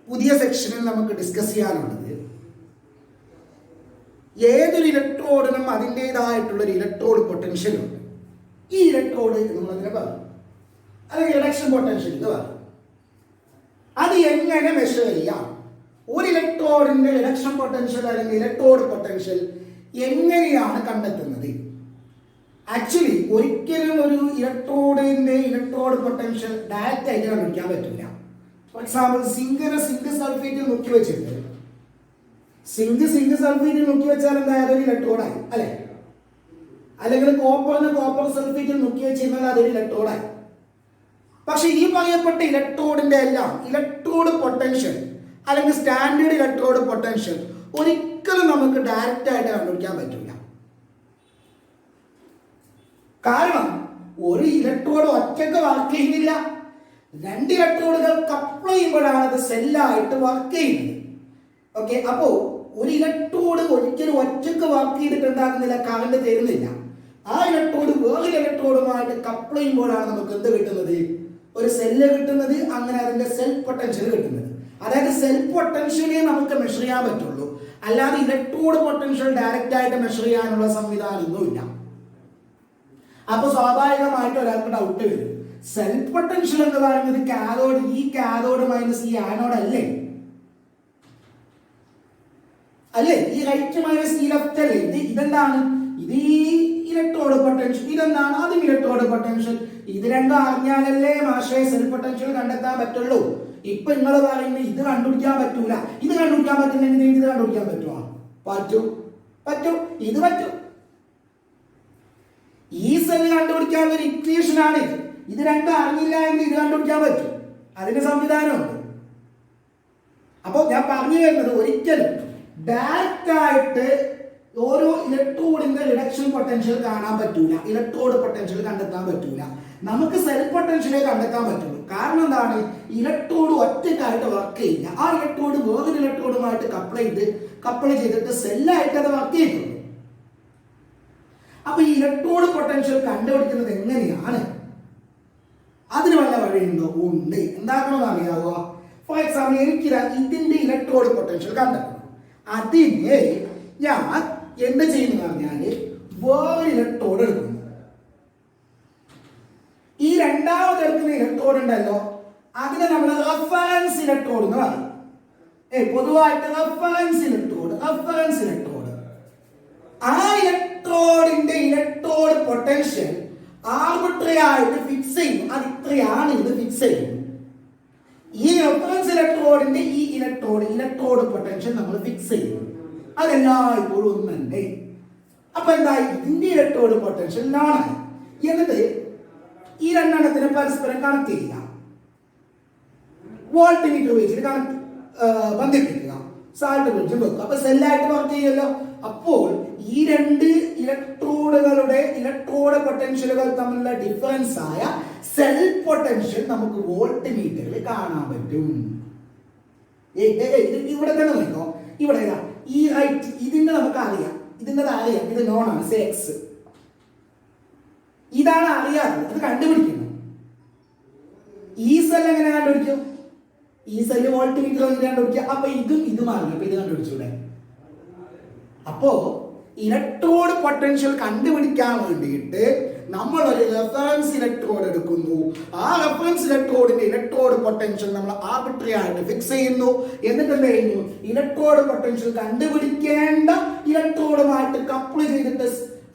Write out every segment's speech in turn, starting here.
പുതിയ സെക്ഷനിൽ നമുക്ക് ഡിസ്കസ് ചെയ്യാനുള്ളത് ഏതൊരു ഇലക്ട്രോഡിനും അതിൻ്റെതായിട്ടുള്ളൊരു ഇലക്ട്രോഡ് പൊട്ടൻഷ്യൽ ഉണ്ട്. ഈ ഇലക്ട്രോഡ് നമ്മളതിനെ പറയും, അല്ലെങ്കിൽ റിഡക്ഷൻ പൊട്ടൻഷ്യൽ എന്ന് പറയും. അത് എങ്ങനെ മെഷർ ചെയ്യാം? ഒരു ഇലക്ട്രോഡിന്റെ റിഡക്ഷൻ പൊട്ടൻഷ്യൽ അല്ലെങ്കിൽ ഇലക്ട്രോഡ് പൊട്ടൻഷ്യൽ എങ്ങനെയാണ് കണ്ടെത്തുന്നത്? ആക്ച്വലി ഒരിക്കലും ഒരു ഇലക്ട്രോഡിന്റെ ഇലക്ട്രോഡ് പൊട്ടൻഷ്യൽ ഡയറക്റ്റ് ആയിട്ട് കണ്ടുപിടിക്കാൻ പറ്റില്ല. ഫോർ എക്സാമ്പിൾ, സിങ്ക് സൾഫേറ്റ് മുക്കി വെച്ചിട്ട് സിങ്ക് സൾഫേറ്റ് മുക്കി വെച്ചാൽ എന്തായാലും ഒരു ഇലക്ട്രോഡായി അല്ലെ? അല്ലെങ്കിൽ കോപ്പർ സൾഫേറ്റിൽ മുക്കി വെച്ചിരുന്നാൽ അതൊരു ഇലക്ട്രോഡായി. പക്ഷെ ഈ പറയപ്പെട്ട ഇലക്ട്രോഡിന്റെ എല്ലാം ഇലക്ട്രോഡ് പൊട്ടൻഷ്യൽ അല്ലെങ്കിൽ സ്റ്റാൻഡേർഡ് ഇലക്ട്രോഡ് പൊട്ടൻഷ്യൽ ഒരിക്കലും നമുക്ക് ഡയറക്റ്റ് ആയിട്ട് കണ്ടുപിടിക്കാൻ പറ്റില്ല. കാരണം ഒരു ഇലക്ട്രോഡ് ഒറ്റയ്ക്ക് വർക്ക് ചെയ്യുന്നില്ല. രണ്ട് ഇലക്ട്രോഡുകൾ കപ്പിൾ ചെയ്യുമ്പോഴാണ് അത് സെല്ലായിട്ട് വർക്ക് ചെയ്യുന്നത്. ഓക്കെ, അപ്പോ ഒരു ഇലക്ട്രോഡ് ഒരിക്കലും ഒറ്റയ്ക്ക് വർക്ക് ചെയ്തിട്ട് എന്താകുന്നില്ല, കറണ്ട് തരുന്നില്ല. ആ ഇലക്ട്രോഡ് വേറൊരു ഇലക്ട്രോഡുമായിട്ട് കപ്പിൾ ചെയ്യുമ്പോഴാണ് നമുക്ക് എന്ത് കിട്ടുന്നത്? ഒരു സെല്ല് കിട്ടുന്നത്. അങ്ങനെ അതിന്റെ സെൽഫ് പൊട്ടൻഷ്യൽ കിട്ടുന്നത്. അതായത് സെൽഫ് പൊട്ടൻഷ്യലേ നമുക്ക് മെഷർ ചെയ്യാൻ പറ്റുള്ളൂ, അല്ലാതെ ഇലക്ട്രോഡ് പൊട്ടൻഷ്യൽ ഡയറക്റ്റ് ആയിട്ട് മെഷർ ചെയ്യാനുള്ള സംവിധാനമൊന്നുമില്ല. അപ്പൊ സ്വാഭാവികമായിട്ട് ഒരാൾക്ക് ഡൗട്ട് വരും, സെൽഫ് പൊട്ടൻഷ്യൽ എന്ന് പറയുന്നത് കാഥോഡ്, ഈ കാഥോഡ് മൈനസ് ഈ ആനോഡ് അല്ലേ? ഈ റൈറ്റ് മൈനസ് ഈ ലെഫ്റ്റ് അല്ലേ? ഇതെന്താണ്? ഇത് ഈ ഇലക്ട്രോഡ് പൊട്ടൻഷ്യൽ. ഇതെന്താണ്? അതും ഇലക്ട്രോഡ് പൊട്ടൻഷ്യൽ. ഇത് രണ്ടും അറിഞ്ഞാലല്ലേ മാഷേ സെൽഫ് പൊട്ടൻഷ്യൽ കണ്ടെത്താൻ പറ്റുള്ളൂ. ഇപ്പൊ നിങ്ങൾ പറയുന്നത് ഇത് കണ്ടുപിടിക്കാൻ പറ്റൂല. ഇത് കണ്ടുപിടിക്കാൻ പറ്റില്ലെങ്കിൽ ഇത് കണ്ടുപിടിക്കാൻ പറ്റുമോ? പറ്റും. ഇത് പറ്റും. ഈ സെല്ല് കണ്ടുപിടിക്കാനുള്ള ഒരു ഇക്വേഷൻ ആണ് ഇത്. ഇത് രണ്ടും അറിഞ്ഞില്ല എങ്കിൽ ഇത് കണ്ടുപിടിക്കാൻ പറ്റും. അതിന്റെ സംവിധാനമുണ്ട്. അപ്പൊ ഞാൻ പറഞ്ഞു വരുന്നത്, ഒരിക്കലും ഡയറക്റ്റ് ആയിട്ട് ഓരോ ഇലക്ട്രോഡിന്റെ റിഡക്ഷൻ പൊട്ടൻഷ്യൽ കാണാൻ പറ്റൂല, ഇലക്ട്രോഡ് പൊട്ടൻഷ്യൽ കണ്ടെത്താൻ പറ്റൂല. നമുക്ക് സെൽഫ് പൊട്ടൻഷ്യലേ കണ്ടെത്താൻ പറ്റുള്ളൂ. കാരണം എന്താണ്? ഇലക്ട്രോഡ് ഒറ്റയ്ക്കായിട്ട് വർക്ക് ചെയ്യില്ല. ആ ഇലക്ട്രോഡ് വേറൊരു ഇലക്ട്രോഡുമായിട്ട് കപ്പിൾ ചെയ്തിട്ട് സെല്ലായിട്ട് അത് വർക്ക് ചെയ്തിട്ടുള്ളൂ. അപ്പൊ ഈ ഇലക്ട്രോഡ് പൊട്ടൻഷ്യൽ കണ്ടുപിടിക്കുന്നത് എങ്ങനെയാണ്? അതിന് വല്ല വഴിയുണ്ടോ? ഉണ്ട്. എന്താക്കണമെന്ന് അറിയാവോ? ഫോർ എക്സാമ്പിൾ, എനിക്ക് ഇതിന്റെ ഇലക്ട്രോഡ് പൊട്ടൻഷ്യൽ കണ്ടെത്തണം. അതിന് ഞാൻ എന്ത് ചെയ്യുന്ന പറഞ്ഞാല് വേറെ ഇലക്ട്രോഡ് എടുക്കുന്നു. ഈ രണ്ടാമത് എടുക്കുന്ന ഇലക്ട്രോഡ് ഉണ്ടല്ലോ, അതിനെ നമ്മൾ റഫറൻസ് ഇലക്ട്രോഡ് എന്ന് പറയും. പൊതുവായിട്ട് റഫറൻസ് ഇലക്ട്രോഡ്. ആ ഇലക്ട്രോഡിന്റെ ഇലക്ട്രോഡ് പൊട്ടൻഷ്യൽ ആർബിട്രറി ആയിട്ട് ഫിക്സ് ചെയ്യും. അത് ഇത്രയാണ്, ഇത് ഫിക്സ് ചെയ്യും. ഈ റഫറൻസ് ഇലക്ട്രോഡിന്റെ ഈ ഇലക്ട്രോഡ് പൊട്ടൻഷ്യൽ നമ്മൾ ഫിക്സ് ചെയ്യും. അതെല്ലായ്പ്പോഴും ഒന്നുണ്ട്. അപ്പൊ എന്തായി? ഇതിന്റെ ഇലക്ട്രോഡ് പൊട്ടൻഷ്യൽ നോണായി. എന്നിട്ട് ഈ രണ്ടെണ്ണത്തിന് പരസ്പരം കണക്ട് ചെയ്യുക, വോൾട്ട്മീറ്റർ വെച്ചിട്ട് ബന്ധിപ്പിക്കുക, സാൾട്ട് ബ്രിഡ്ജും വെക്കുക. അപ്പൊ സെല്ലായിട്ട് വർക്ക് ചെയ്യുമല്ലോ. അപ്പോൾ ഈ രണ്ട് ഇലക്ട്രോഡുകളുടെ ഇലക്ട്രോഡ് പൊട്ടൻഷ്യലുകൾ തമ്മിലുള്ള ഡിഫറൻസ് ആയ സെൽഫ് പൊട്ടൻഷ്യൽ നമുക്ക് വോൾട്ട്മീറ്ററിൽ കാണാൻ പറ്റും. ഇവിടെ തന്നെ നോക്കോ, ഇവിടെ ഈ റൈറ്റ് ഇതിന്റെ നമുക്ക് അറിയാം, ഇത് നോൺ ആണ്, എക്സ്. ഇതാണ് അറിയാത്തത്, അത് കണ്ടുപിടിക്കണം. ഈ സെൽ എങ്ങനെ കണ്ടുപിടിക്കും? ഈ സെല്ല് വോൾട്ട്മീറ്റർ കണ്ടുപിടിക്കുക. അപ്പൊ ഇതും അറിയാം. അപ്പൊ ഇത് കണ്ടുപിടിച്ചൂടെ? അപ്പോ ഇലക്ട്രോഡ് പൊട്ടൻഷ്യൽ കണ്ടുപിടിക്കാൻ വേണ്ടിയിട്ട് നമ്മൾ ഒരു റെഫറൻസ് ഇലക്ട്രോഡ് എടുക്കുന്നു. ആ റെഫറൻസ് ഇലക്ട്രോഡിന്റെ ഇലക്ട്രോഡ് പൊട്ടൻഷ്യൽ നമ്മൾ ആർബിട്രറി ആയിട്ട് ഫിക്സ് ചെയ്യുന്നു. എന്നിട്ട് എന്ത് ചെയ്യുന്നു? ഇലക്ട്രോഡ് പൊട്ടൻഷ്യൽ കണ്ടുപിടിക്കേണ്ട ഇലക്ട്രോഡുമായിട്ട് കപ്പിൾ ചെയ്തിട്ട്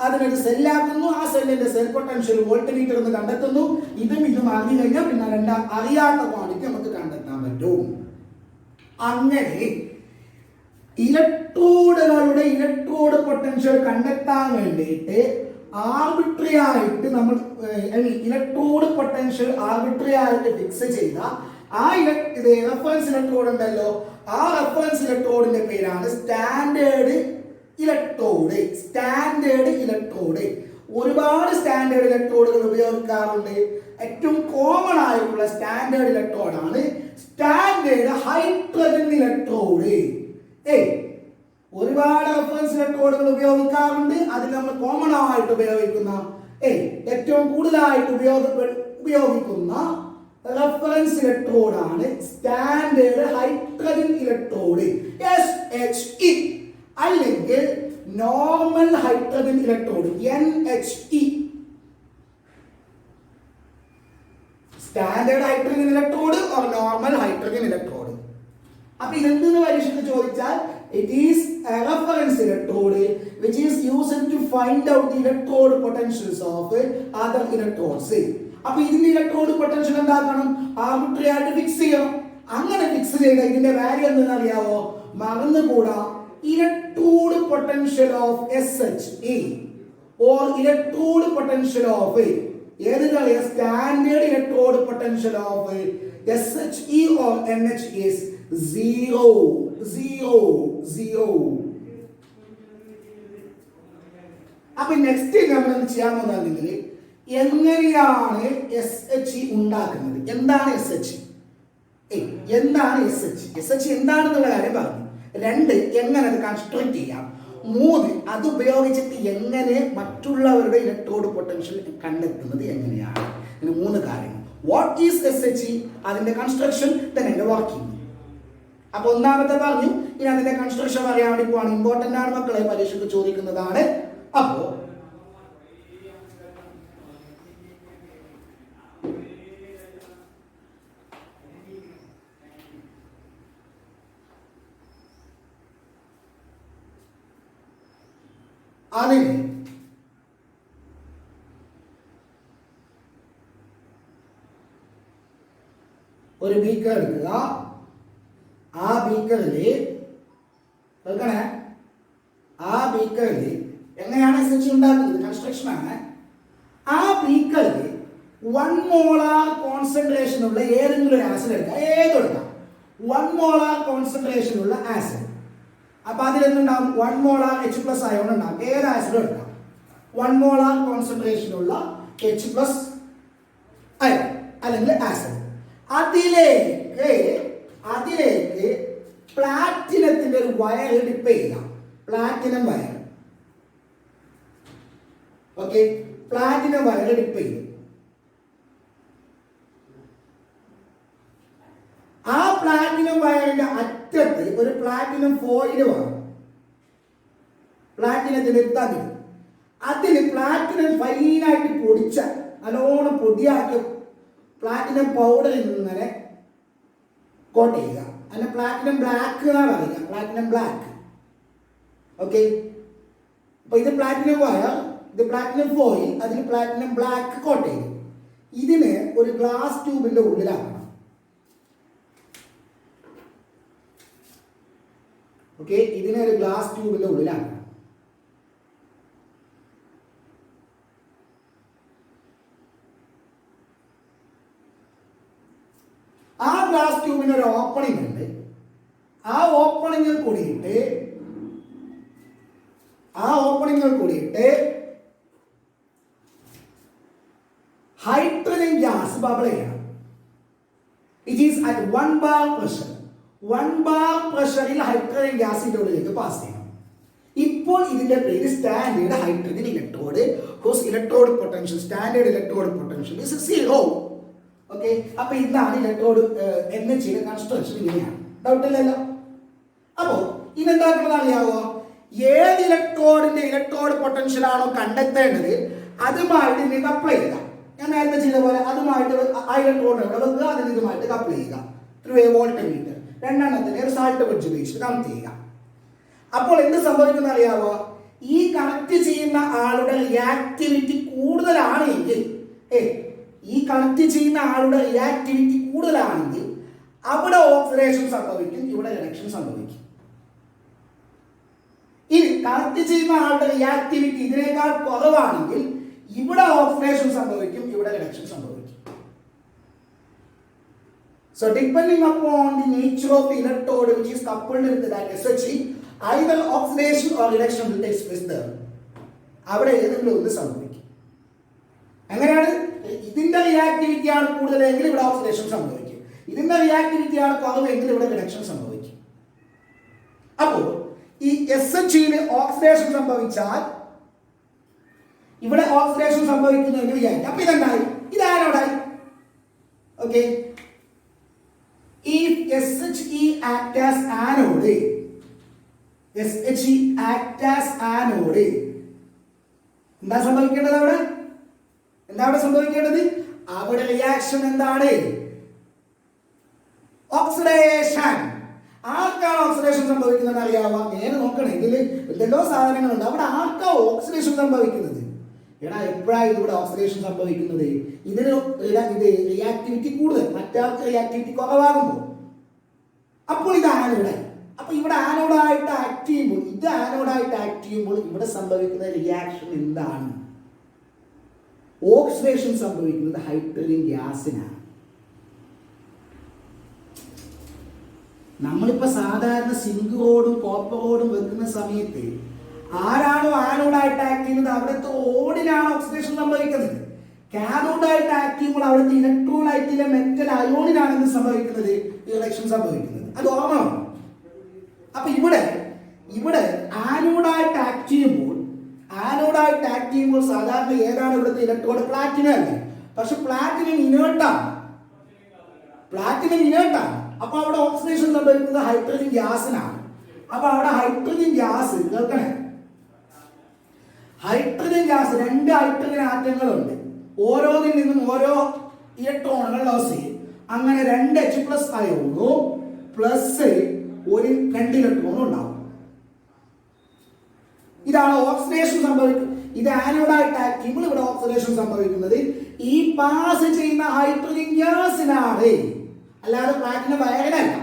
അതിനൊരു സെല്ലാക്കുന്നു. ആ സെല്ലിന്റെ സെൽഫ് പൊട്ടൻഷ്യൽ വോൾട്ട്മീറ്റർ എന്ന് കണ്ടെത്തുന്നു. ഇതും അറിഞ്ഞു കഴിഞ്ഞാൽ പിന്നെ രണ്ടാം അറിയാത്ത ക്വാണ്ടിറ്റി നമുക്ക് കണ്ടെത്താൻ പറ്റും. അങ്ങനെ ഇലക്ട്രോഡുകളുടെ ഇലക്ട്രോഡ് പൊട്ടൻഷ്യൽ കണ്ടെത്താൻ വേണ്ടിയിട്ട് ആർബിട്രറി ആയിട്ട് നമ്മൾ ഇലക്ട്രോഡ് പൊട്ടൻഷ്യൽ ആർബിട്രറി ആയിട്ട് ഫിക്സ് ചെയ്ത ആ റെഫറൻസ് ഇലക്ട്രോഡ് ഉണ്ടല്ലോ, ആ റെഫറൻസ് ഇലക്ട്രോഡിന്റെ പേരാണ് സ്റ്റാൻഡേർഡ് ഇലക്ട്രോഡ്. ഒരുപാട് സ്റ്റാൻഡേർഡ് ഇലക്ട്രോഡുകൾ ഉപയോഗിക്കാറുണ്ട്. ഏറ്റവും കോമൺ ആയിട്ടുള്ള സ്റ്റാൻഡേർഡ് ഇലക്ട്രോഡാണ് സ്റ്റാൻഡേർഡ് ഹൈഡ്രജൻ ഇലക്ട്രോഡ്. ഒരുപാട് റെഫറൻസ് ഇലക്ട്രോഡുകൾ ഉപയോഗിക്കാറുണ്ട്. അതിൽ നമ്മൾ കോമൺ ആയിട്ട് ഉപയോഗിക്കുന്ന ഏറ്റവും കൂടുതലായിട്ട് ഉപയോഗിക്കുന്ന റഫറൻസ് ഇലക്ട്രോഡാണ് സ്റ്റാൻഡേർഡ് ഹൈഡ്രജൻ ഇലക്ട്രോഡ് SHE, അല്ലെങ്കിൽ normal hydrogen electrode NHE. Standard hydrogen electrode or normal hydrogen electrode. അപ്പൊ ഇതെന്തെന്ന് പരീക്ഷയ്ക്ക് ചോദിച്ചാൽ it is a reference electrode which is used to find out the electrode potentials of other electrodes. അപ്പൊ ഇതിന്റെ electrode potential എന്താക്കണം? Arbitrary ആയിട്ട് fix ചെയ്യണം. അങ്ങനെ ഫിക്സ് ചെയ്ത ഇതിന്റെ വാല്യൂ എന്താണെന്ന് അറിയാവോ? മറന്നുകൂടാ, electrode potential of SHE or electrode potential of ഏത് കളിയ standard electrode potential of SHE or NH is 0 0 0. അപ്പൊ നെക്സ്റ്റ് നമ്മൾ ചെയ്യാൻ പോകുന്നതെങ്കിൽ എങ്ങനെയാണ് SHE ഉണ്ടാക്കുന്നത്? എന്താണ് SHE? എന്താണ് SHE എന്താണെന്നുള്ള കാര്യം പറഞ്ഞു. 2, എങ്ങനെ അത് കൺസ്ട്രക്ട് ചെയ്യാം. 3, അത് ഉപയോഗിച്ചിട്ട് എങ്ങനെ മറ്റുള്ളവരുടെ ഇലക്ട്രോഡ് പൊട്ടൻഷ്യൽ കണ്ടെത്തുന്നത് എങ്ങനെയാണ്. ഇങ്ങനെ 3 കാര്യങ്ങൾ. വാട്ട് ഈസ് SHE, അതിന്റെ കൺസ്ട്രക്ഷൻ, then അതിന്റെ വർക്കിംഗ്. അപ്പൊ ഒന്നാമത്തെ പറഞ്ഞു. ഇനി അതിന്റെ കൺസ്ട്രക്ഷൻ അറിയാൻ വേണ്ടി പോവാണ്. ഇമ്പോർട്ടന്റ് ആണ് മക്കളെ, പരീക്ഷയ്ക്ക് ചോദിക്കുന്നതാണ്. അപ്പോ അതിന് ഒരു ബീക്കർ എടുക്കുക. ആ ബീക്കറിൽ എങ്ങനെയാണ് SHE ഉണ്ടാക്കുന്നത്? കൺസ്ട്രക്ഷൻ ആണ്. ആ ബീക്കറിൽ 1 മോളാർ കോൺസെൻട്രേഷൻ ഉള്ള ഏതെങ്കിലും ഒരു ആസിഡ് എടുക്കുക. ഏതെടുക്കാം, 1 മോളാർ കോൺസെൻട്രേഷൻ ഉള്ള ആസിഡ്. അപ്പൊ അതിലെന്തുണ്ടാവും? 1 മോളാർ H+ അയോൺ ഉണ്ടാവും. ഏത് ആസിഡ് എടുക്കാം? 1 മോളാർ കോൺസെൻട്രേഷൻ ഉള്ള H+ അയോൺ അല്ലെങ്കിൽ ആസിഡ്. അതിലേക്ക് പ്ലാറ്റിനത്തിന്റെ ഒരു വയർ ഡിപ്പ് ചെയ്യാം. Platinum wire. Okay, platinum wire dip ചെയ്യും. ആ പ്ലാറ്റിനം വയറിന്റെ അറ്റത്ത് ഒരു പ്ലാറ്റിനം ഫോയിൽ വേണം. പ്ലാറ്റിനത്തിന്റെ തകിട്. അതിൽ പ്ലാറ്റിനം ഫൈനായിട്ട് പൊടിച്ച നല്ലോണം പൊടിയാക്കി പ്ലാറ്റിനം പൗഡറിൽ ഇങ്ങനെ കോട്ട് ചെയ്യുക. അതിനെ പ്ലാറ്റിനം ബ്ലാക്ക് എന്നാണ് പറയുക. Platinum black. ഓക്കെ, അപ്പൊ ഇത് പ്ലാറ്റിനം വയർ, ഇത് പ്ലാറ്റിനം ഫോയിൽ, അതിൽ പ്ലാറ്റിനം ബ്ലാക്ക് കോട്ട് ചെയ്തു. ഇതിന് ഒരു ഗ്ലാസ് ട്യൂബിന്റെ ഉള്ളിലാക്കണം. ഓക്കെ, ഇതിനെ ഒരു ഗ്ലാസ് ട്യൂബിന്റെ ഉള്ളിലാണ്. ആ ഗ്ലാസ് ട്യൂബിന് ഒരു ഓപ്പണിംഗ് ഉണ്ട്. ആ ഓപ്പണിങ്ങിൽ കൂടിയിട്ട് ഹൈഡ്രജൻ ഗ്യാസ് ബബിൾ ചെയ്യണം. It is at 1 bar pressure. 1 bar പ്രഷറിൽ ഹൈഡ്രജൻ ഗ്യാസിന്റെ ഉള്ളിലേക്ക് പാസ് ചെയ്യണം. ഇപ്പോൾ ഇതിന്റെ പേര് standard hydrogen electrode. Whose electrode potential, standard electrode potential is 0. Okay, അപ്പൊ ഇതാണ് ഇലക്ട്രോഡ് NHE കൺസ്ട്രക്ഷൻ. ഇങ്ങനെയാണ്. ഡൗട്ട് ഇല്ലല്ലോ. അപ്പോ ഇതെന്താക്കുന്നത് അറിയാവോ? ഏത് ഇലക്ട്രോഡിന്റെ ഇലക്ട്രോഡ് പൊട്ടൻഷ്യൽ ആണോ കണ്ടെത്തേണ്ടത് അതുമായിട്ട് നിങ്ങൾക്ക് അപ്ലൈ ചെയ്യുക. ഞാൻ നേരത്തെ ചെയ്ത പോലെ അതുമായിട്ട് ആ ഇലക്ട്രോഡ് എവിടെ വെക്കുക, അതിന് ഇതുമായിട്ട് അപ്ലൈ ചെയ്യുക. Through A voltmeter. 2 എണ്ണത്തിന് ഒരു സാൾട്ട് വെച്ച് ഉപയോഗിച്ച് കണക്ട് ചെയ്യുക. അപ്പോൾ എന്ത് സംഭവിക്കുന്ന അറിയാവോ? ഈ കണക്ട് ചെയ്യുന്ന ആളുടെ റിയാക്ടിവിറ്റി കൂടുതലാണെങ്കിൽ അവിടെ ഓക്സിഡേഷൻ സംഭവിക്കും, ഇവിടെ റിഡക്ഷൻ സംഭവിക്കും. ഇനി കണക്ട് ചെയ്യുന്ന ആളുടെ റിയാക്ടിവിറ്റി ഇതിനേക്കാൾ കുറവാണെങ്കിൽ ഇവിടെ ഓക്സിഡേഷൻ സംഭവിക്കും, ഇവിടെ റിഡക്ഷൻ സംഭവിക്കും. So depending upon the nature of the electrode which is coupled with that SHE, either oxidation or reduction will take place there. അവിടെ ഏതെങ്കിലും ഒന്ന് സംഭവിക്കും. എങ്ങനെയാണ്? ഇതിന്റെ റിയാക്ടിവിറ്റി ആണ് കൂടുതലെങ്കിൽ ഇവിടെ ഓക്സിഡേഷൻ സംഭവിക്കും. ഇതിന്റെ റിയാക്ടിവിറ്റി ആണ് കുറവെങ്കിൽ ഇവിടെ റിഡക്ഷൻ സംഭവിക്കും. അപ്പോൾ ഈ SHE ഓക്സിഡേഷൻ സംഭവിച്ചാൽ ഇവിടെ ഓക്സിഡേഷൻ സംഭവിക്കുന്നതിന് വിചാരിക്കും. അപ്പൊ ഇതെന്തായി? ഇതാരോടായി? Okay, Okay. If SHE act as anode, SHE act as anode, എന്താ സംഭവിക്കേണ്ടത് അവിടെ? എന്താ അവിടെ സംഭവിക്കേണ്ടത്? അവിടെ റിയാക്ഷൻ എന്താണ്? ഓക്സിഡേഷൻ. ആർക്കാണ് ഓക്സിഡേഷൻ സംഭവിക്കുന്നത് അറിയാവുക? നേരെ നോക്കണേ, ഇതിൽ എന്തെല്ലോ സാധനങ്ങളുണ്ട്. അവിടെ ആർക്കാ ഓക്സിഡേഷൻ സംഭവിക്കുന്നത്? എടാ, എപ്പോഴാണ് ഇതിവിടെ ഓക്സിഡേഷൻ സംഭവിക്കുന്നത്? ഇതിന് ഇത് റിയാക്ടിവിറ്റി കൂടുതൽ, മറ്റാൾക്ക് റിയാക്ടിവിറ്റി കുറവാകുമ്പോൾ. അപ്പോൾ ഇത് ആനോഡ്. അപ്പൊ ഇവിടെ ആനോഡായിട്ട് ആക്ട് ചെയ്യുമ്പോൾ, ഇത് ആനോഡായിട്ട് ആക്ട് ചെയ്യുമ്പോൾ ഇവിടെ സംഭവിക്കുന്ന റിയാക്ഷൻ എന്താണ്? ഓക്സിഡേഷൻ സംഭവിക്കുന്നത് ഹൈഡ്രജൻ ഗ്യാസിനാണ്. നമ്മളിപ്പോ സാധാരണ സിങ്ക് റോഡും കോപ്പർ റോഡും വെക്കുന്ന സമയത്ത് ആരാണോ ആനോഡായിട്ട് ആക്ട് ചെയ്യുന്നത് അവിടുത്തെ ഓടിനാണ് ഓക്സിഡേഷൻ സംഭവിക്കുന്നത്. കാഥോഡായിട്ട് ആക്ട് ചെയ്യുമ്പോൾ അവിടുത്തെ ഇലക്ട്രോലൈറ്റിലെ മെറ്റൽ അയോണിനാണ് എന്ത് സംഭവിക്കുന്നത്? റിഡക്ഷൻ സംഭവിക്കുന്നത്. അത് ഓർമ്മ. അപ്പൊ ഇവിടെ ആനോഡായിട്ട് ആക്ട് ചെയ്യുമ്പോൾ സാധാരണ ഏതാണ് ഇവിടുത്തെ ഇലക്ട്രോഡ്? പ്ലാറ്റിനം അല്ലേ? പക്ഷെ പ്ലാറ്റിനം ഇനേർട്ടാണ്. അപ്പൊ അവിടെ ഓക്സിഡേഷൻ സംഭവിക്കുന്നത് ഹൈഡ്രജൻ ഗ്യാസിനാണ്. അപ്പൊ അവിടെ ഹൈഡ്രജൻ ഗ്യാസ് കേൾക്കണേ, ഹൈഡ്രജൻ ഗ്യാസ് 2 ഹൈഡ്രജൻ ആറ്റങ്ങളുണ്ട്. ഓരോന്നിൽ നിന്നും ഓരോ ഇലക്ട്രോണുകൾ ലോസ് ചെയ്യും. അങ്ങനെ 2 H+ അയോണും പ്ലസ് 2 ഇലക്ട്രോണും ഉണ്ടാവും. ഇതാണ് ഓക്സിഡേഷൻ സംഭവിക്കുന്നത്. ഇത് ആനോഡായിട്ട് ആക്ട് ചെയ്യുമ്പോൾ ഇവിടെ ഓക്സിഡേഷൻ സംഭവിക്കുന്നത് ഈ പാസ് ചെയ്യുന്ന ഹൈഡ്രജൻ ഗ്യാസിനാണ്, അല്ലാതെ പ്ലാറ്റിനം വയറിനല്ല.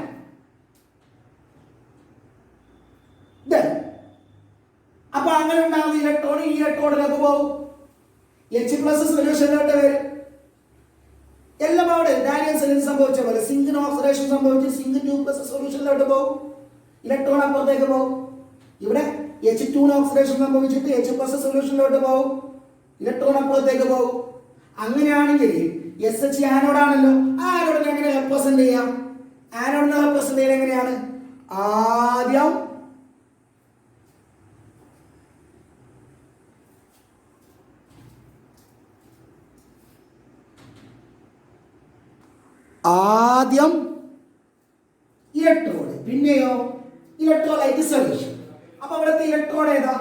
അപ്പൊ അങ്ങനെ ഉണ്ടാകുന്ന ഇലക്ട്രോൺ ഈ ഇലക്ട്രോണിലേക്ക് പോകും, H+ സൊല്യൂഷനിലോട്ട് വരും. എല്ലാം അവിടെ ഇറ്റാലിയൻ സെല്ലിന് സംഭവിച്ച പോലെ സിങ്കിന് ഓക്സിഡേഷൻ സംഭവിച്ച് സിങ്ക് 2+ സൊല്യൂഷനിലോട്ട് പോകും, ഇലക്ട്രോൺ അപ്പുറത്തേക്ക് പോകും. ഇവിടെ H2 ഓക്സിഡേഷൻ സംഭവിച്ചിട്ട് H+ സൊല്യൂഷനിലോട്ട് പോകും, ഇലക്ട്രോൺ അപ്പുറത്തേക്ക് പോകും. അങ്ങനെയാണെങ്കിൽ SH ആനോഡാണല്ലോ. ആനോഡിനെ എങ്ങനെ റെപ്രസെന്റ് ചെയ്യാം? ആനോഡിനെ റെപ്രസെന്റ് ചെയ്യാൻ എങ്ങനെയാണ്? ആദ്യം ഇലക്ട്രോഡ്, പിന്നെയോ ഇലക്ട്രോലൈറ്റ് സൊല്യൂഷൻ. അപ്പൊ അവിടുത്തെ ഇലക്ട്രോഡ് ഏതാ?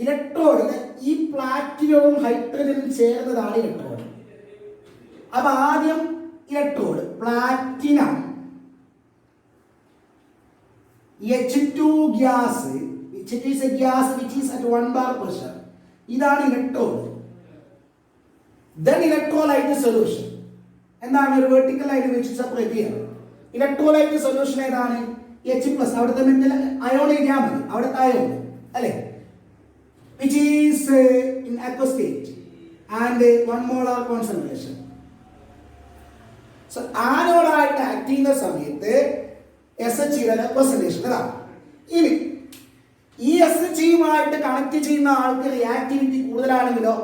ഇലക്ട്രോഡിന് ഈ പ്ലാറ്റിനവും ഹൈഡ്രജനും ചേർന്നതാണ് ഇലക്ട്രോഡ്. അപ്പൊ ആദ്യം electrode platinum H2 gas, H2 is a gas which is at 1 bar pressure. ഇതാണ് ഇലക്ട്രോഡ്. Then electrolyte solution എന്താണ്? ഒരു വെർട്ടിക്കൽ ലൈൻ വെച്ച് സെപ്പറേറ്റ് ചെയ്യണം. ഇലക്ട്രോലൈറ്റ് സൊല്യൂഷൻ ഏതാണ്? H+. അവിടുത്തെ മെറ്റൽ അയോൺ എഴുതിയാൽ മതി, അവിടുത്തെ അയോൺ അല്ലേ, which is in aqueous state and 1 molar concentration. So ആനോഡായിട്ട് act ചെയ്യുന്ന സമയത്ത് SH റെപ്രസെന്റേഷൻ അതാണ്. ഇനി ഈ SH-യുമായിട്ട് കണക്ട് ചെയ്യുന്ന ആൾക്ക് റിയാക്ടിവിറ്റി കൂടുതലാണെങ്കിലോ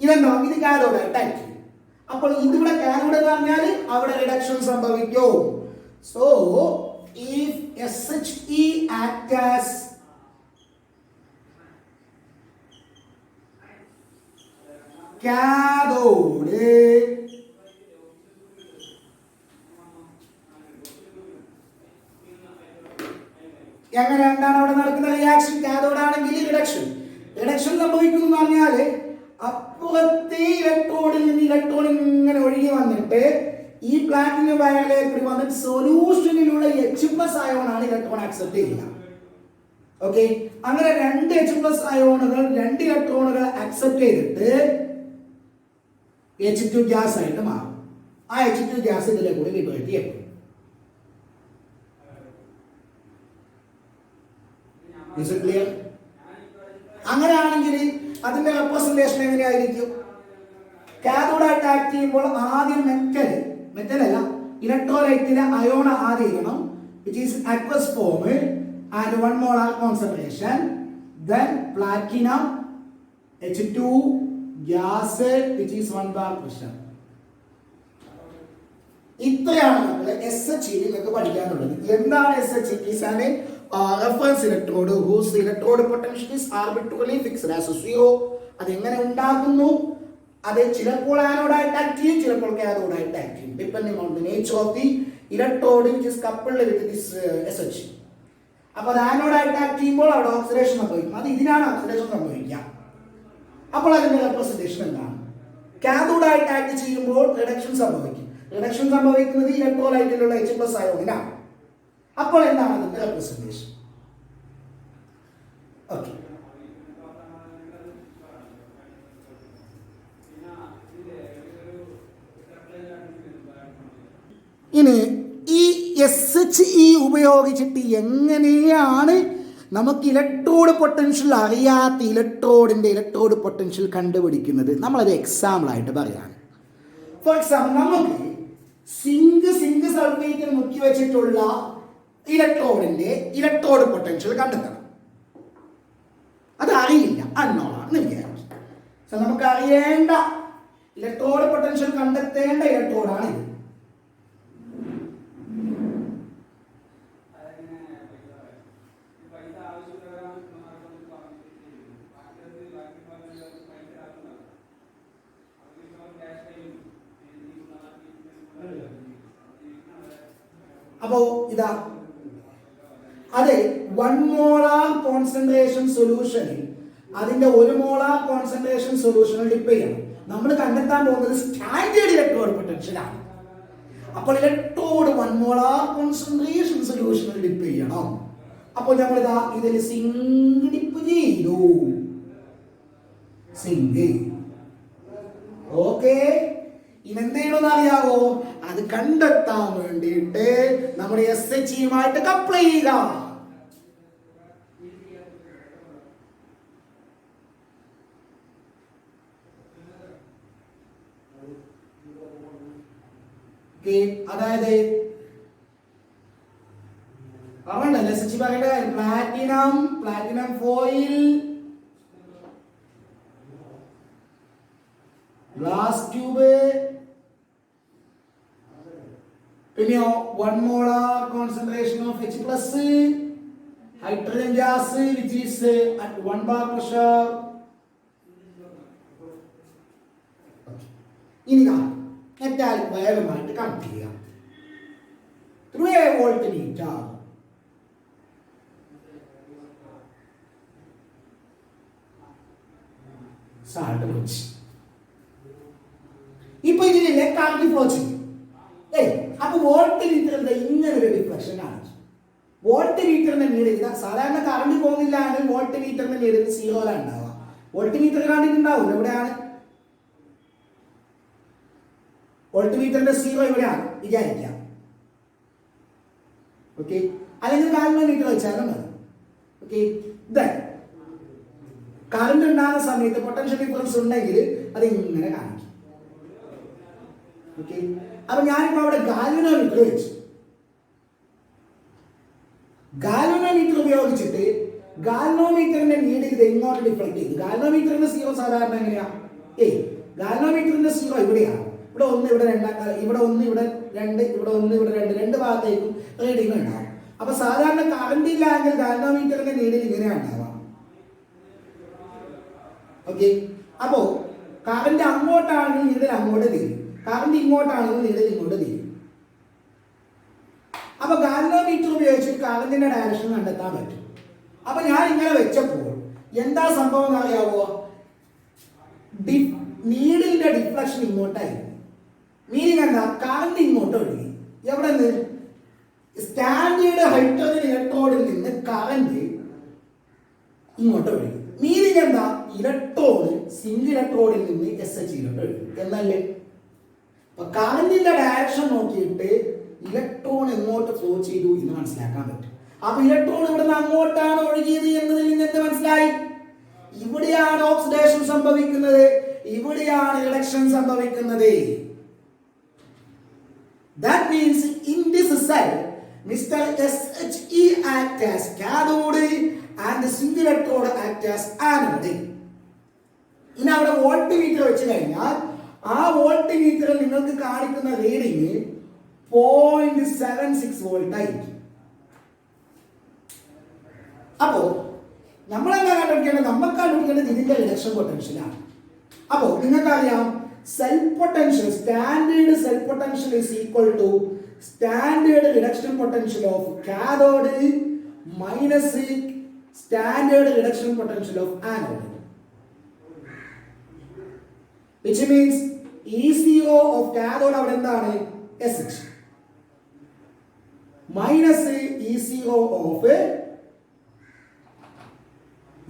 ഇതെന്തോ ഇത് കാഥോഡായിട്ട് ആക്ട് ചെയ്യും. അപ്പോൾ ഇതിവിടെ കാഥോഡ് എന്ന് പറഞ്ഞാൽ അവിടെ റിഡക്ഷൻ സംഭവിക്കും. So if SHE act as cathode, എങ്ങനെ എന്താണ് അവിടെ നടക്കുന്ന റിയാക്ഷൻ? കാഥോഡ് ആണെങ്കിൽ റിഡക്ഷൻ സംഭവിക്കുന്നു എന്ന് പറഞ്ഞാല് അപ്പുറത്തെ ഇലക്ട്രോണിൽ നിന്ന് ഇലക്ട്രോൺ ഇങ്ങനെ ഒഴുകി വന്നിട്ട് ഈ പ്ലാറ്റിനം വയറിലേക്ക് വന്നിട്ട് സൊല്യൂഷനിലുള്ള H+ അയോണാണ് ഇലക്ട്രോൺ അക്സെപ്റ്റ് ചെയ്യുക. ഓക്കെ, അങ്ങനെ 2 H+ അയോണുകൾ 2 ഇലക്ട്രോണുകൾ അക്സെപ്റ്റ് ചെയ്തിട്ട് H2 ഗ്യാസ് ആയിട്ട് മാറും. ആ H2 ഗ്യാസ് ഇതിലെ കൂടി ലിബറേറ്റ് ചെയ്യപ്പെടും. ക്ലിയർ? അങ്ങനെയാണെങ്കിൽ അതിന്റെ റെപ്രസെന്റേഷൻ എങ്ങനെയായിരിക്കും? കാഥോഡായിട്ട് ആക്ട് ചെയ്യുമ്പോൾ ആദ്യം മെറ്റലല്ല ഇലക്ട്രോലൈറ്റിലെ അയോൺ ആദ്യം ഇടണം, which is aqueous form and 1 molar concentration. Then platinum H2 gas which is 1 bar pressure. ഇത്രയാണ് നമ്മൾ SH നിങ്ങൾക്ക് പഠിക്കാനുള്ളത്. എന്താണ് SH? It is an reference electrode whose electrode potential is arbitrarily fixed as 0. അതെങ്ങനെ ഉണ്ടാകുന്നു? അത് ചിലപ്പോൾ ആനോഡായിട്ട് ആക്ട് ചെയ്യും, ചിലപ്പോൾ കാഥോഡായിട്ട് ആക്ട് ചെയ്യും, depending on the nature of the electrode which is coupled with this SH. അപ്പോൾ അത് ആനോഡായിട്ട് ആക്ട് ചെയ്യുമ്പോൾ അവിടെ ഓക്സിഡേഷൻ സംഭവിക്കും. അത് ഇതിനാണ് ഓക്സിഡേഷൻ സംഭവിക്കുക. അപ്പോൾ അതിന്റെ റെപ്രസെന്റേഷൻ എന്താണ്? കാഥോഡായിട്ട് ആക്ട് ചെയ്യുമ്പോൾ റിഡക്ഷൻ സംഭവിക്കും. റിഡക്ഷൻ സംഭവിക്കുന്നത് ഇലക്ട്രോലൈറ്റിലുള്ള H+ അയോണിനാണ്. അപ്പോൾ എന്താണ് അതിന്റെ റെപ്രസെന്റേഷൻ? ഓക്കെ, ഇനി ഈ SHE ഉപയോഗിച്ചിട്ട് എങ്ങനെയാണ് നമുക്ക് ഇലക്ട്രോഡ് പൊട്ടൻഷ്യൽ അറിയാത്ത ഇലക്ട്രോഡ് പൊട്ടൻഷ്യൽ കണ്ടുപിടിക്കുന്നത്? നമ്മളത് എക്സാമ്പിളായിട്ട് പറയാണ്. ഫോർ എക്സാമ്പിൾ, നമുക്ക് സിങ്ക് സൾഫേറ്റിൽ മുക്കി വെച്ചിട്ടുള്ള ഇലക്ട്രോഡ് പൊട്ടൻഷ്യൽ കണ്ടെത്തണം. അത് അറിയില്ല, അൺനോണാണ് വിചാരിച്ചു. നമുക്ക് അറിയേണ്ട ഇലക്ട്രോഡ് പൊട്ടൻഷ്യൽ കണ്ടെത്തേണ്ട ഇലക്ട്രോഡാണ് ഇത്. അപ്പോ ഇതാ, അതെ, 1 മോളാർ കോൺസെൻട്രേഷൻ സൊല്യൂഷനിൽ അതിന്റെ 1 മോളാർ കോൺസെൻട്രേഷൻ സൊല്യൂഷനിൽ ഡിപ്പ് ചെയ്യണം. നമ്മൾ കണ്ടെത്താൻ പോകുന്നത് സ്റ്റാൻഡേർഡ് ഇലക്ട്രോഡ് പൊട്ടൻഷ്യൽ ആണ്. അപ്പോൾ ഇലക്ട്രോഡ് 1 മോളാർ കോൺസെൻട്രേഷൻ സൊല്യൂഷനിൽ ഡിപ്പ് ചെയ്യണം. അപ്പോൾ നമ്മൾ ഇതാ ഇതിൽ സിങ്ക് ഡിപ്പ് ചെയ്തു. Zinc okay. ഇനെന്ത് ചെയ്യണമെന്ന് അറിയാവോ? അത് കണ്ടെത്താൻ വേണ്ടിയിട്ട് നമ്മുടെ SHയുമായിട്ട് കപ്പിൾ ചെയ്യുക. അതായത് പറഞ്ഞല്ലോ SH പറയട്ടെ, പ്ലാറ്റിനം ഫോയിൽ, ഗ്ലാസ് ട്യൂബ്, പിന്നെയോ 1 molar concentration of H+, hydrogen gas which is at 1 bar pressure. ഇനി മെറ്റാലിക് വയറുമായിട്ട് കണക്ട് ചെയ്യുക ത്രൂ എ വോൾട്ട്മീറ്റർ. സാൾട്ട് വെച്ച് ഇപ്പൊ ഇതിലെ കറന്റ് ഫ്ലോ ചെയ്യും. അപ്പൊ വോൾട്ട് മീറ്ററിന്റെ ഇങ്ങനെ ഒരു ഡിഫ്ലക്ഷൻ ആണ്. വോൾട്ട് മീറ്ററിന്റെ നീഡിൽ സാധാരണ കറണ്ട് പോകുന്നില്ല എങ്കിൽ വോൾട്ട് മീറ്ററിന്റെ നീഡിൽ 0 ഉണ്ടാവുക. വോൾട്ട് മീറ്റർ കണ്ടിട്ടുണ്ടാവും, എവിടെയാണ് വോൾട്ട് മീറ്ററിന്റെ 0? ഇവിടെയാണ് വിചാരിക്കാം. ഓക്കെ, അല്ലെങ്കിൽ കാൽമീറ്റർ വെച്ചാലും മതി. ഓക്കെ, കറണ്ട് ഉണ്ടാകുന്ന സമയത്ത് പൊട്ടൻഷ്യൽ ഡിഫറൻസ് ഉണ്ടെങ്കിൽ അത് ഇങ്ങനെ കാണിക്കും. ഓക്കെ, അപ്പൊ ഞാനിപ്പോ അവിടെ ഗാൽവനോമീറ്റർ വെച്ചു. ഗാൽവനോമീറ്റർ ഉപയോഗിച്ചിട്ട് ഗാൽവനോമീറ്ററിന്റെ നീഡിൽ ഇത് ഇങ്ങോട്ട് ഡിഫ്ലക്ട് ചെയ്തു. ഗാൽവനോമീറ്ററിന്റെ 0 സാധാരണ എങ്ങനെയാ? ഗാൽവനോമീറ്ററിന്റെ 0 ഇവിടെയാണ്. ഇവിടെ 1, ഇവിടെ 2, ഇവിടെ 1, ഇവിടെ 2, ഇവിടെ 1, ഇവിടെ 2, രണ്ട് ഭാഗത്തേക്കും റീഡിങ് ഉണ്ടാവും. അപ്പൊ സാധാരണ കറണ്ട് ഇല്ല എങ്കിൽ ഗാൽവനോമീറ്ററിന്റെ നീഡിൽ ഇങ്ങനെയാണ് ഉണ്ടാവുക. ഓക്കെ, അപ്പോ കറണ്ട് അങ്ങോട്ടാണെങ്കിൽ നീഡിൽ അങ്ങോട്ട് തിരിയും, കറണ്ട് ഇങ്ങോട്ടാണെങ്കിൽ നീഡിൽ ഇങ്ങോട്ട് തിരിയും. അപ്പൊ ഗാൽവനോമീറ്റർ ഉപയോഗിച്ചിട്ട് കറണ്ടിന്റെ ഡയറക്ഷൻ കണ്ടെത്താൻ പറ്റും. അപ്പൊ ഞാൻ ഇങ്ങനെ വെച്ചപ്പോൾ എന്താ സംഭവം എന്ന് അറിയാവോ? നീഡിലിന്റെ ഡിഫ്ലക്ഷൻ ഇങ്ങോട്ടായിരുന്നു. മീനിങ് എന്താ? കറണ്ട് ഇങ്ങോട്ട് ഒഴുകി. എവിടെ നിന്ന്? സ്റ്റാൻഡേർഡ് ഹൈഡ്രജൻ ഇലക്ട്രോഡിൽ നിന്ന് കറണ്ട് ഇങ്ങോട്ട് ഒഴുകി. മീനിങ് എന്താ? ഇലക്ട്രോഡ് സിംഗിൾ ഇലക്ട്രോഡിൽ നിന്ന് SHയിലോട്ട് ഒഴുകി എന്നല്ലേ? അപ്പൊ കറണ്ടിന്റെ ഡയറക്ഷൻ നോക്കിയിട്ട് ഇലക്ട്രോൺ എങ്ങോട്ട് ഫ്ലോ ചെയ്തു എന്ന് മനസ്സിലാക്കാൻ പറ്റും. അപ്പൊ ഇലക്ട്രോൺ ഇവിടുന്ന് അങ്ങോട്ടാണ് ഒഴുകിയത് എന്നതിൽ നിന്ന് എന്ത് മനസ്സിലായി? ഇവിടെയാണ് ഓക്സിഡേഷൻ സംഭവിക്കുന്നത്, ഇവിടെയാണ് റിഡക്ഷൻ സംഭവിക്കുന്നത്. That means in this cell Mr. SHE act as cathode and the single electrode act as anode. ഇനി അവിടെ വോൾട്ട് മീറ്റർ വെച്ച് കഴിഞ്ഞാൽ ആ വോൾട്ട് മീറ്ററിൽ നിങ്ങൾക്ക് കാണിക്കുന്ന റീഡിങ് 0.76 വോൾട്ട് ആയിരിക്കും. അപ്പോ നമ്മളെന്താ കണ്ടുപിടിക്കേണ്ടത്? നമുക്ക് കണ്ടുപിടിക്കേണ്ടത് ഇതിന്റെ റിഡക്ഷൻ പൊട്ടൻഷ്യലാണ്. അപ്പോ നിങ്ങൾക്കറിയാം self potential, standard self potential is equal to standard reduction potential of cathode minus standard reduction potential of anode, which means ECO of cathode അവിടെ എന്താണ് SH minus ECO of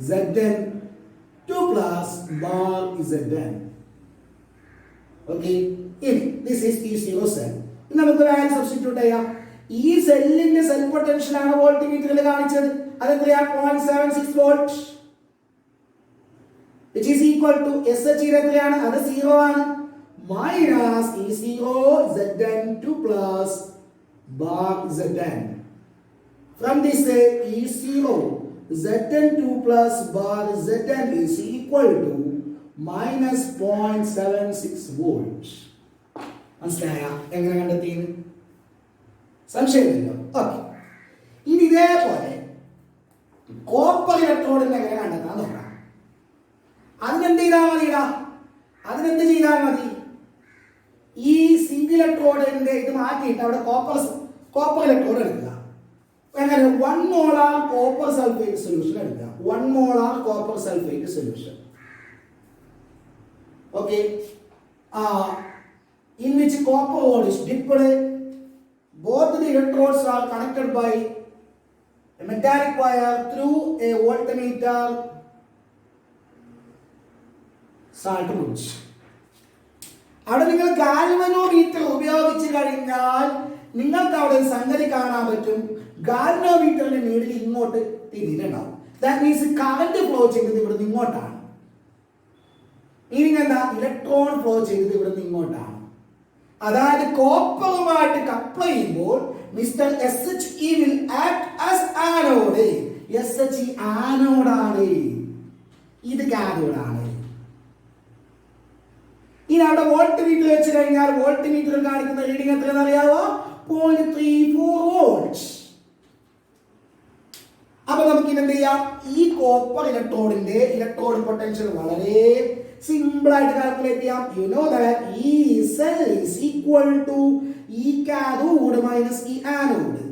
Zn 2 plus bar Zn. Okay, this is ECO cell. ഇനി നമുക്ക് value substitute ചെയ്യാം. ഈ സെല്ലിന്റെ cell potential ആണ് വോൾട്ട്മീറ്ററിൽ കാണിച്ചത്. അത് എത്രയാ? 0.76 volt, which is equal to SH എത്രയാണ്? അത് 0 ആണ്, minus ECO Zn 2 plus bar Zn. From this ECO Zn 2 plus bar Zn is equal to minus 0.76 volts. മനസ്സിലായ? എങ്ങനെ കണ്ടെത്തിയെന്ന് സംശയമില്ലല്ലോ. ഓക്കെ, ഇനി ഇതേപോലെ കോപ്പർ ഇലക്ട്രോഡിനെ എങ്ങനെ കണ്ടെത്താൻ നോക്കാം. അതിനെന്ത് ചെയ്താൽ മതിടാ? അതിനെന്ത് ചെയ്താൽ മതി? ഈ സിങ്ക് ഇലക്ട്രോഡിന്റെ ഇത് മാറ്റിയിട്ട് അവിടെ കോപ്പർ ഇലക്ട്രോഡ് എടുക്കുക. എങ്ങനെ? 1 molar കോപ്പർ സൾഫേറ്റ് സൊല്യൂഷൻ എടുക്കുക. 1 molar copper sulphate solution. Okay, in which copper ore is dipped. Both the electrodes are connected by a metallic wire through a voltmeter salt bridge. അവിടെ നിങ്ങൾ galvanometer ഉപയോഗിച്ച് കഴിഞ്ഞാൽ നിങ്ങൾക്ക് അവിടെ സംഗതി കാണാൻ പറ്റും. ഗാൽവനോമീറ്ററിന്റെ നീഡിൽ ഇങ്ങോട്ട് തിരിഞ്ഞിട്ടുണ്ടാവും. ദാറ്റ് മീൻസ് കറന്റ് ഫ്ലോ ചെയ്യുന്നത് ഇവിടെ നിന്ന് ഇങ്ങോട്ടാണ്. മീനിങ് എന്താ? ഇലക്ട്രോൺ ഫ്ലോ ചെയ്തത് ഇവിടെ നിന്ന് ഇങ്ങോട്ടാണ്. അതായത് കോപ്പറുമായിട്ട് കപ്ലർ ചെയ്യുമ്പോൾ mister SHE will act as anode. SHE ആനോഡാണ്, ഇത് കാഥോഡാണ്. ഇനി അവിടെ വോൾട്ട് മീറ്റർ വെച്ച് കഴിഞ്ഞാൽ വോൾട്ട് മീറ്ററിൽ കാണിക്കുന്ന റീഡിംഗ് എത്രയെന്ന് അറിയാവോ? 0.34 വോൾട്ട്സ്. അപ്പൊ നമുക്ക് എന്ത് ചെയ്യാം? ഈ കോപ്പർ ഇലക്ട്രോഡിന്റെ ഇലക്ട്രോഡ് പൊട്ടൻഷ്യൽ വളരെ സിമ്പിൾ ആയിട്ട് കാൽക്കുലേറ്റ് ചെയ്യാം. You know that E cell is equal to E cathode minus E anode.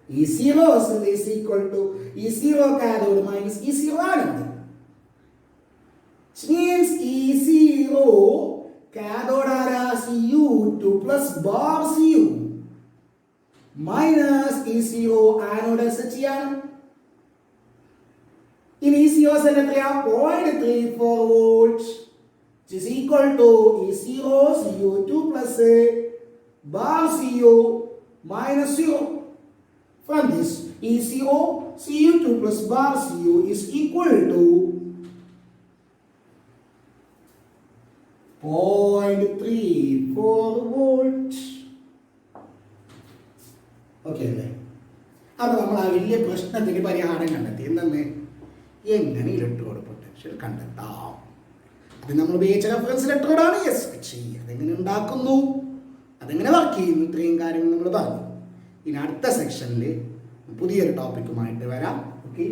E0 cell is equal to E0 cathode minus E0 anode, which means E0 cathode ara Cu2 plus bar Cu minus ECO anode SHE ആണ്. ഇനി ECO cell എത്രയാ? 0.34 volts, which is equal to ECO Cu2 plus bar Cu minus Cu. From this ECO Cu2 plus bar Cu is equal to 0.34 volts. Okay അല്ലേ? അപ്പോൾ നമ്മൾ ആ വലിയ പ്രശ്നത്തിന് പരിഹാരം കണ്ടെത്തി. എന്തെന്ന്? എങ്ങനെ ഇലക്ട്രോഡ് പൊട്ടൻഷ്യൽ കണ്ടെത്താം? അത് നമ്മൾ ഉപയോഗിച്ച റെഫറൻസ് ഇലക്ട്രോഡാണ് SHE. അതെങ്ങനെ ഉണ്ടാക്കുന്നു, അതെങ്ങനെ വർക്ക് ചെയ്യുന്നു, ഇത്രയും കാര്യങ്ങൾ നമ്മൾ പറഞ്ഞു. ഇനി അടുത്ത സെക്ഷനിൽ പുതിയൊരു ടോപ്പിക്കുമായിട്ട് വരാം. ഓക്കെ.